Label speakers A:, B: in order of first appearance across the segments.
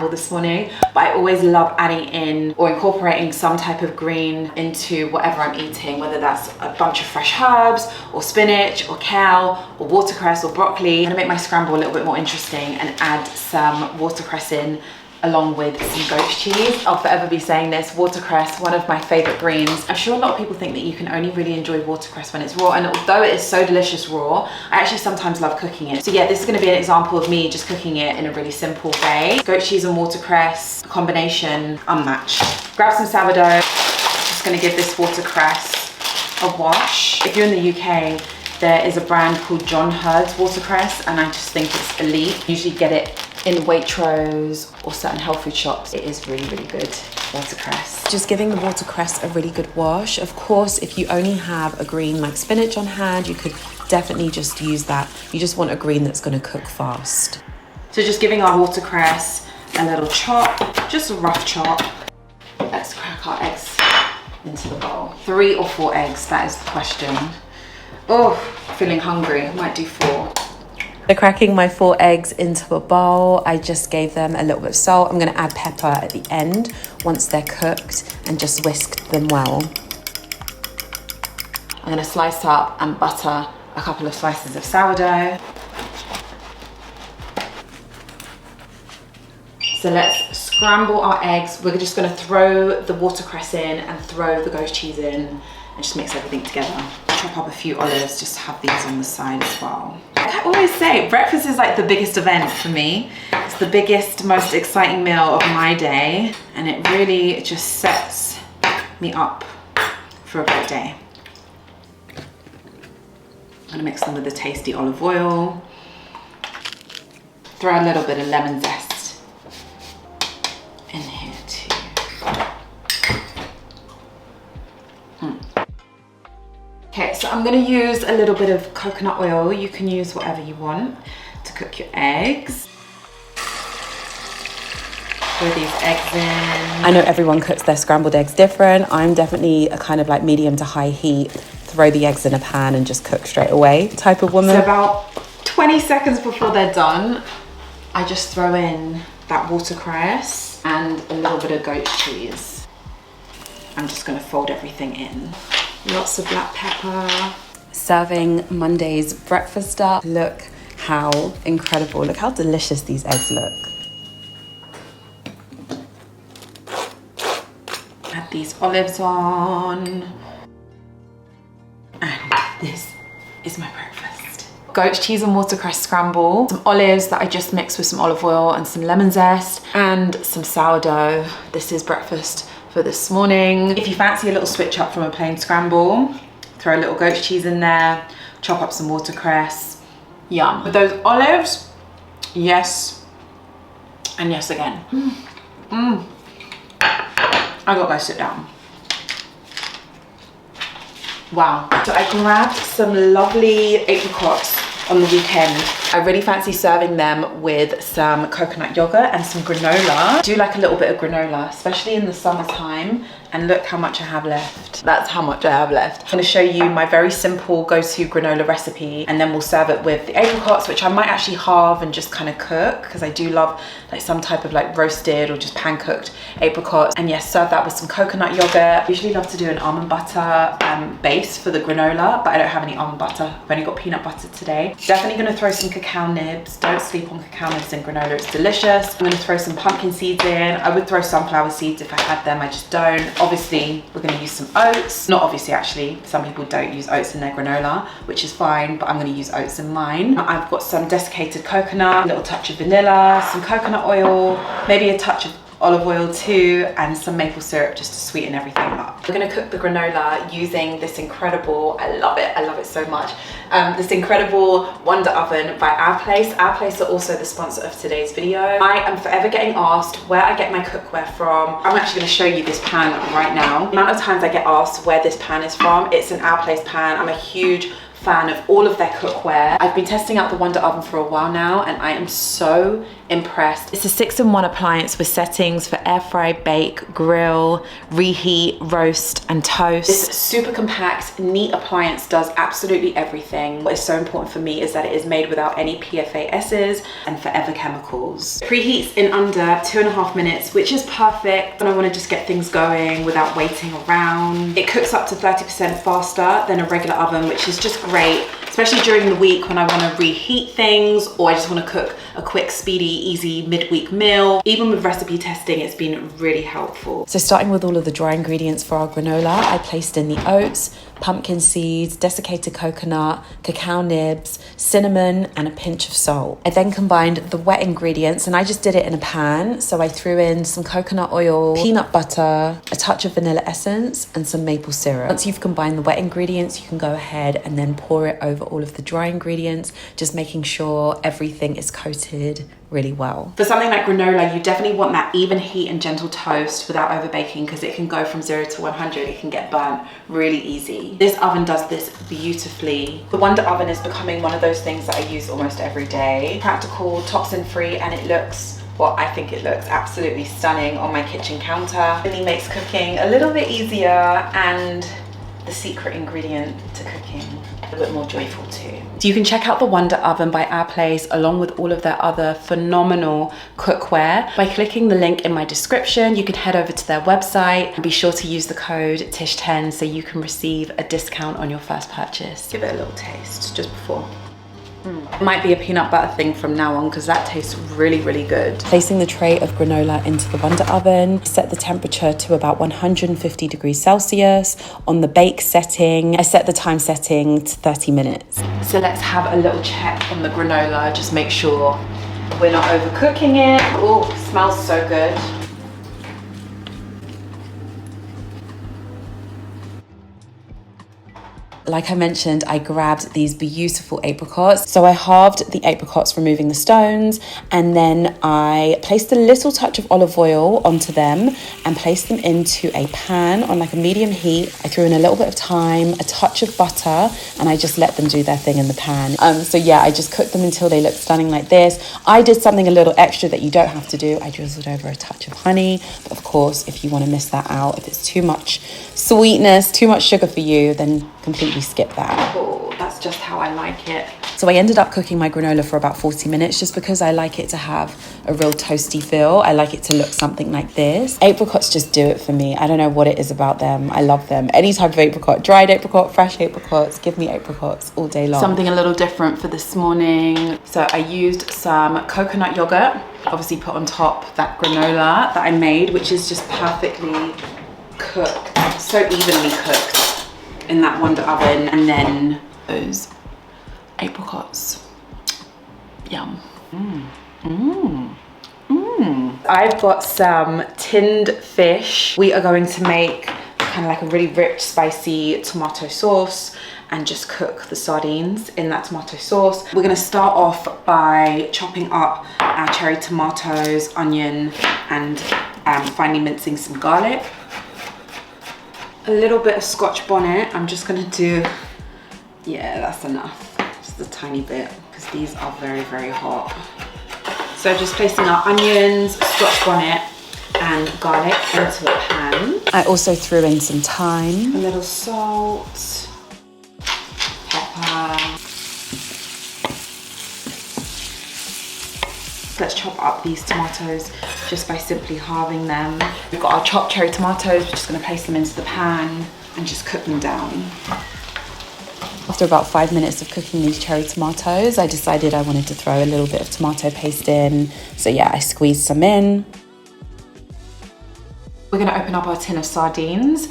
A: scramble this morning, but I always love adding in or incorporating some type of green into whatever I'm eating, whether that's a bunch of fresh herbs or spinach or kale or watercress or broccoli. I'm gonna make my scramble a little bit more interesting and add some watercress in along with some goat cheese. I'll forever be saying this, watercress, one of my favorite greens. I'm sure a lot of people think that you can only really enjoy watercress when it's raw, and although it is so delicious raw, I actually sometimes love cooking it. So yeah, this is gonna be an example of me just cooking it in a really simple way. Goat cheese and watercress, combination unmatched. Grab some sourdough, just gonna give this watercress a wash. If you're in the UK, there is a brand called John Hurd's watercress, and I just think it's elite. Usually get it in Waitrose or certain health food shops. It is really, really good watercress. Just giving the watercress a really good wash. Of course, if you only have a green like spinach on hand, you could definitely just use that. You just want a green that's gonna cook fast. So just giving our watercress a little chop, just a rough chop. Let's crack our eggs into the bowl. 3 or 4 eggs, that is the question. Oh, feeling hungry, might do 4. So cracking my 4 eggs into a bowl, I just gave them a little bit of salt. I'm gonna add pepper at the end once they're cooked and just whisk them well. I'm gonna slice up and butter a couple of slices of sourdough. So let's scramble our eggs. We're just gonna throw the watercress in and throw the goat cheese in and just mix everything together. Chop up a few olives, just have these on the side as well. Like I always say, breakfast is like the biggest event for me. It's the biggest, most exciting meal of my day, and it really just sets me up for a great day. I'm gonna mix them with the tasty olive oil. Throw a little bit of lemon zest in here too. Okay, so I'm gonna use a little bit of coconut oil. You can use whatever you want to cook your eggs. Throw these eggs in. I know everyone cooks their scrambled eggs different. I'm definitely a kind of like medium to high heat, throw the eggs in a pan and just cook straight away type of woman. So about 20 seconds before they're done, I just throw in that watercress and a little bit of goat cheese. I'm just gonna fold everything in. Lots of black pepper. Serving Monday's breakfast up. Look how incredible, look how delicious these eggs look. Add these olives on. And this is my breakfast. Goat cheese and watercress scramble. Some olives that I just mixed with some olive oil and some lemon zest and some sourdough. This is breakfast for this morning. If you fancy a little switch up from a plain scramble, throw a little goat cheese in there, chop up some watercress. Yum. With those olives, yes, and yes again. I gotta go sit down. Wow. So I grabbed some lovely apricots on the weekend. I really fancy serving them with some coconut yogurt and some granola. I do like a little bit of granola, especially in the summertime. And look how much I have left. That's how much I have left. I'm gonna show you my very simple go-to granola recipe, and then we'll serve it with the apricots, which I might actually halve and just kind of cook, because I do love like some type of like roasted or just pan cooked apricots. And yes, serve that with some coconut yogurt. I usually love to do an almond butter base for the granola, but I don't have any almond butter. I've only got peanut butter today. Definitely gonna throw some cacao nibs. Don't sleep on cacao nibs in granola, it's delicious. I'm gonna throw some pumpkin seeds in. I would throw sunflower seeds if I had them, I just don't. Obviously, we're gonna use some oats. Not obviously, actually, some people don't use oats in their granola, which is fine, but I'm gonna use oats in mine. I've got some desiccated coconut, a little touch of vanilla, some coconut oil, maybe a touch of olive oil too, and some maple syrup just to sweeten everything up. We're gonna cook the granola using this incredible, I love it so much, this incredible Wonder Oven by Our Place. Our Place are also the sponsor of today's video. I am forever getting asked where I get my cookware from. I'm actually gonna show you this pan right now. The amount of times I get asked where this pan is from, it's an Our Place pan. I'm a huge fan of all of their cookware. I've been testing out the Wonder Oven for a while now, and I am so impressed. It's a 6-in-1 appliance with settings for air fry, bake, grill, reheat, roast and toast. This super compact, neat appliance does absolutely everything. What is so important for me is that it is made without any PFASs and forever chemicals. Preheats in under 2.5 minutes, which is perfect when I want to just get things going without waiting around. It cooks up to 30% faster than a regular oven, which is just great, especially during the week when I want to reheat things or I just want to cook a quick, speedy, easy midweek meal. Even with recipe testing, it's been really helpful. So starting with all of the dry ingredients for our granola, I placed in the oats, pumpkin seeds, desiccated coconut, cacao nibs, cinnamon, and a pinch of salt. I then combined the wet ingredients and I just did it in a pan. So I threw in some coconut oil, peanut butter, a touch of vanilla essence, and some maple syrup. Once you've combined the wet ingredients, you can go ahead and then pour it over all of the dry ingredients, just making sure everything is coated really well. For something like granola, you definitely want that even heat and gentle toast without over baking, because it can go from 0 to 100. It can get burnt really easy. This oven does this beautifully. The Wonder Oven is becoming one of those things that I use almost every day. Practical, toxin free, and it looks, well, I think it looks absolutely stunning on my kitchen counter. It really makes cooking a little bit easier and the secret ingredient to cooking a bit more joyful too. So you can check out the Wonder Oven by Our Place along with all of their other phenomenal cookware by clicking the link in my description. You can head over to their website and be sure to use the code TISH10 so you can receive a discount on your first purchase. Give it a little taste just before. It might be a peanut butter thing from now on because that tastes really, really good. Placing the tray of granola into the Wonder Oven, set the temperature to about 150 degrees Celsius. On the bake setting, I set the time setting to 30 minutes. So let's have a little check on the granola, just make sure we're not overcooking it. Oh, smells so good. Like I mentioned, I grabbed these beautiful apricots. So I halved the apricots, removing the stones, and then I placed a little touch of olive oil onto them and placed them into a pan on like a medium heat. I threw in a little bit of thyme, a touch of butter, and I just let them do their thing in the pan. So yeah, I just cooked them until they looked stunning like this. I did something a little extra that you don't have to do. I drizzled over a touch of honey, but of course, if you want to miss that out, if it's too much sweetness, too much sugar for you, then completely skip that. Oh, that's just how I like it. So I ended up cooking my granola for about 40 minutes just because I like it to have a real toasty feel. I like it to look something like this. Apricots just do it for me. I don't know what it is about them. I love them. Any type of apricot, dried apricot, fresh apricots, give me apricots all day long. Something a little different for this morning. So I used some coconut yogurt, obviously put on top that granola that I made, which is just perfectly cooked, so evenly cooked in that Wonder Oven, and then those apricots. Yum. I've got some tinned fish. We are going to make kind of like a really rich, spicy tomato sauce and just cook the sardines in that tomato sauce. We're gonna start off by chopping up our cherry tomatoes, onion, and finally mincing some garlic. A little bit of scotch bonnet. I'm just gonna do, yeah, that's enough. Just a tiny bit, because these are very, very hot. So just placing our onions, scotch bonnet, and garlic into a pan. I also threw in some thyme, a little salt, pepper. Let's chop up these tomatoes just by simply halving them. We've got our chopped cherry tomatoes. We're just going to place them into the pan and just cook them down. After about 5 minutes of cooking these cherry tomatoes, I decided I wanted to throw a little bit of tomato paste in. So yeah, I squeezed some in. We're going to open up our tin of sardines.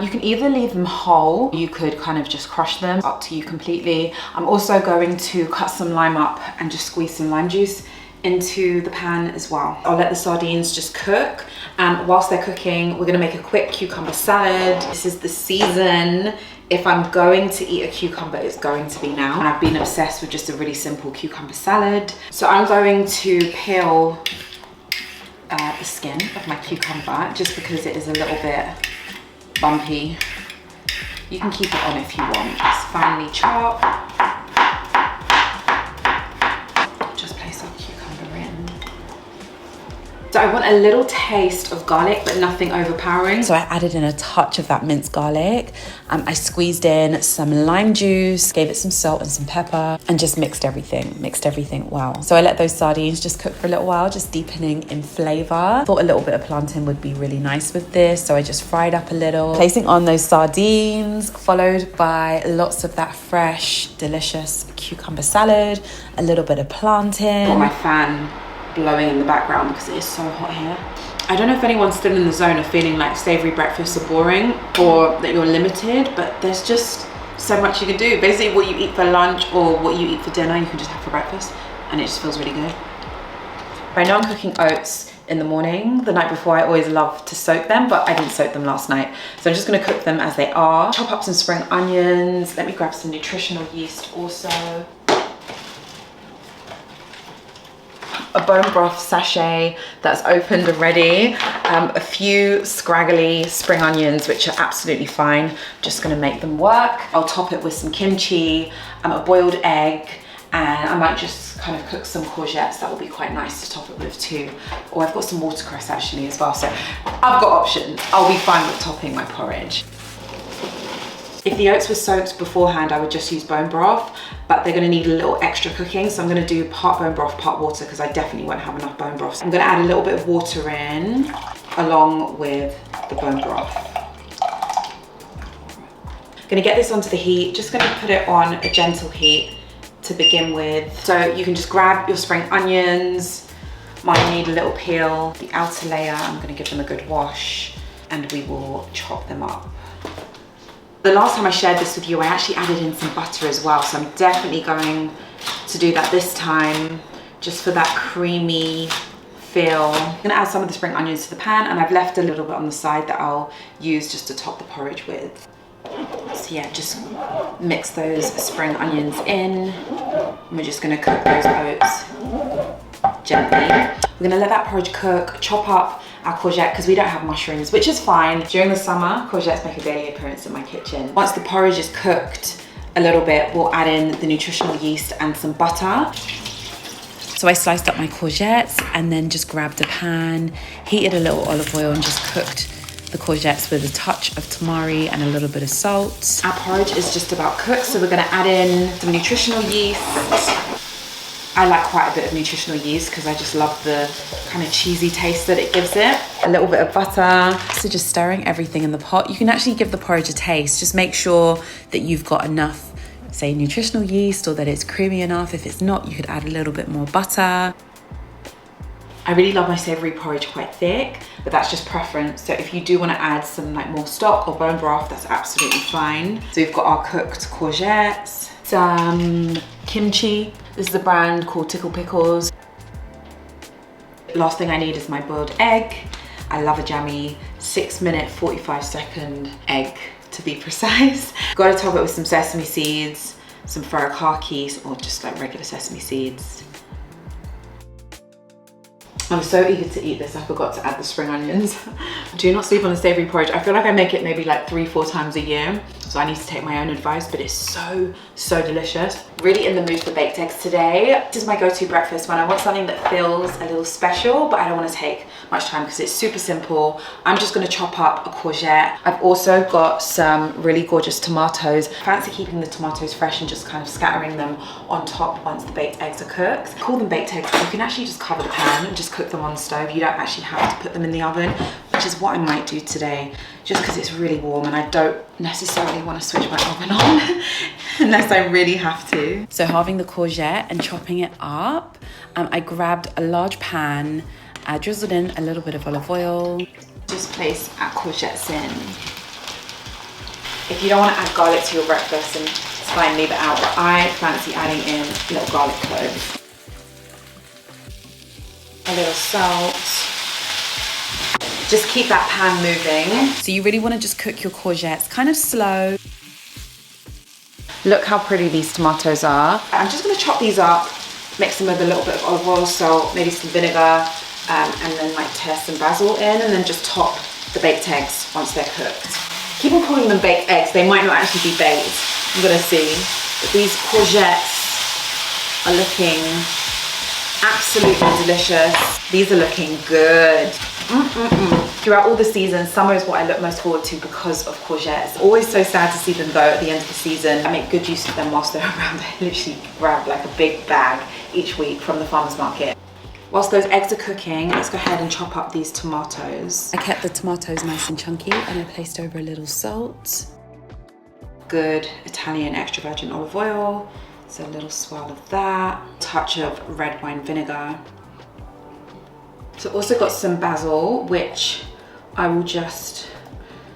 A: You can either leave them whole, you could kind of just crush them, up to you completely. I'm also going to cut some lime up and just squeeze some lime juice into the pan as well. I'll let the sardines just cook, and whilst they're cooking, we're gonna make a quick cucumber salad. This is the season. If I'm going to eat a cucumber, it's going to be now. And I've been obsessed with just a really simple cucumber salad. So I'm going to peel the skin of my cucumber just because it is a little bit bumpy. You can keep it on if you want. Just finely chop. Just place our cucumber in. So I want a little taste of garlic, but nothing overpowering. So I added in a touch of that minced garlic. I squeezed in some lime juice, gave it some salt and some pepper, and just mixed everything well. So I let those sardines just cook for a little while, just deepening in flavor. Thought a little bit of plantain would be really nice with this, so I just fried up a little. Placing on those sardines, followed by lots of that fresh, delicious cucumber salad, a little bit of plantain. Got my fan blowing in the background because it is so hot here. I don't know if anyone's still in the zone of feeling like savory breakfasts are boring or that you're limited, but there's just so much you can do. Basically what you eat for lunch or what you eat for dinner, you can just have for breakfast, and it just feels really good. I know I'm cooking oats in the morning. The night before I always love to soak them, but I didn't soak them last night. So I'm just gonna cook them as they are. Chop up some spring onions. Let me grab some nutritional yeast also. A bone broth sachet that's opened already, a few scraggly spring onions, which are absolutely fine. Just gonna make them work. I'll top it with some kimchi, a boiled egg, and I might just kind of cook some courgettes. That will be quite nice to top it with too. Or I've got some watercress actually as well, so I've got options. I'll be fine with topping my porridge. If the oats were soaked beforehand, I would just use bone broth, but they're gonna need a little extra cooking. So I'm gonna do part bone broth, part water, because I definitely won't have enough bone broth. So I'm gonna add a little bit of water in, along with the bone broth. Gonna get this onto the heat, just gonna put it on a gentle heat to begin with. So you can just grab your spring onions. Mine need a little peel. The outer layer, I'm gonna give them a good wash, and we will chop them up. The last time I shared this with you, I actually added in some butter as well. So I'm definitely going to do that this time, just for that creamy feel. I'm gonna add some of the spring onions to the pan, and I've left a little bit on the side that I'll use just to top the porridge with. So yeah, just mix those spring onions in. And we're just gonna cook those oats gently. We're gonna let that porridge cook, chop up our courgette, because we don't have mushrooms, which is fine. During the summer, courgettes make a daily appearance in my kitchen. Once the porridge is cooked a little bit, we'll add in the nutritional yeast and some butter. So I sliced up my courgettes and then just grabbed a pan, heated a little olive oil, and just cooked the courgettes with a touch of tamari and a little bit of salt. Our porridge is just about cooked, so we're gonna add in some nutritional yeast. I like quite a bit of nutritional yeast because I just love the kind of cheesy taste that it gives it. A little bit of butter. So just stirring everything in the pot. You can actually give the porridge a taste. Just make sure that you've got enough, say, nutritional yeast, or that it's creamy enough. If it's not, you could add a little bit more butter. I really love my savory porridge quite thick, but that's just preference. So if you do want to add some like more stock or bone broth, that's absolutely fine. So we've got our cooked courgettes, some kimchi. This is a brand called Tickle Pickles. Last thing I need is my boiled egg. I love a jammy 6-minute, 45-second egg to be precise. Gotta top it with some sesame seeds, some furikake, or just like regular sesame seeds. I'm so eager to eat this, I forgot to add the spring onions. Do not sleep on the savory porridge. I feel like I make it maybe like 3-4 times a year, so I need to take my own advice, but it's so delicious. Really in the mood for baked eggs today. This is my go-to breakfast when I want something that feels a little special, but I don't want to take much time because it's super simple. I'm just gonna chop up a courgette. I've also got some really gorgeous tomatoes. I fancy keeping the tomatoes fresh and just kind of scattering them on top once the baked eggs are cooked. I call them baked eggs because you can actually just cover the pan and just cook them on the stove. You don't actually have to put them in the oven, which is what I might do today, just because it's really warm and I don't necessarily want to switch my oven on unless I really have to. So halving the courgette and chopping it up, I grabbed a large pan, I drizzled in a little bit of olive oil. Just place our courgettes in. If you don't want to add garlic to your breakfast, then it's fine, leave it out, but I fancy adding in little garlic cloves. A little salt. Just keep that pan moving. So you really want to just cook your courgettes kind of slow. Look how pretty these tomatoes are. I'm just going to chop these up, mix them with a little bit of olive oil, salt, maybe some vinegar, and then like tear some basil in, and then just top the baked eggs once they're cooked. Keep on calling them baked eggs, they might not actually be baked. I'm gonna see. But these courgettes are looking Absolutely delicious. These are looking good. Throughout all the seasons, summer is what I look most forward to because of courgettes. Always so sad to see them go at the end of the season. I make good use of them whilst they're around. I literally grab like a big bag each week from the farmer's market. Whilst those eggs are cooking, let's go ahead and chop up these tomatoes. I kept the tomatoes nice and chunky and I placed over a little salt. Good Italian extra virgin olive oil. So a little swirl of that. Touch of red wine vinegar. So also got some basil, which I will just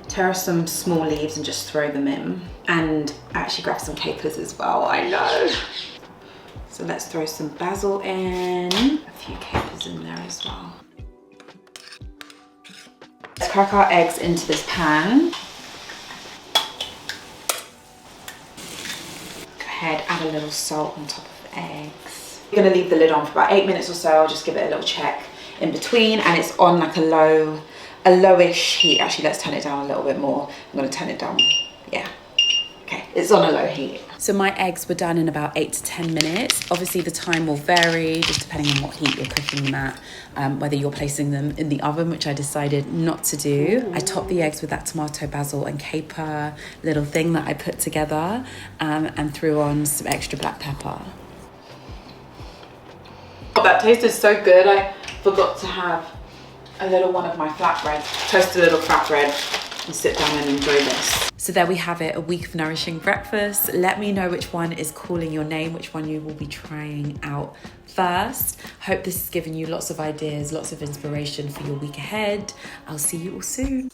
A: tear off some small leaves and just throw them in. And actually grab some capers as well, I know. So let's throw some basil in, a few capers in there as well. Let's crack our eggs into this pan. Go ahead, add a little salt on top of the eggs. I'm gonna leave the lid on for about 8 minutes or so. I'll just give it a little check in between, and it's on like a lowish heat. Actually, let's turn it down a little bit more. I'm gonna turn it down, yeah. Okay, it's on a low heat. So my eggs were done in about 8 to 10 minutes. Obviously the time will vary just depending on what heat you're cooking them at, whether you're placing them in the oven, which I decided not to do. Ooh. I topped the eggs with that tomato, basil and caper little thing that I put together, and threw on some extra black pepper. Oh, that tasted so good. I forgot to have a little one of my flatbreads. Toast a little flatbread and sit down and enjoy this. So there we have it, a week of nourishing breakfast. Let me know which one is calling your name, which one you will be trying out first. Hope this has given you lots of ideas, lots of inspiration for your week ahead. I'll see you all soon.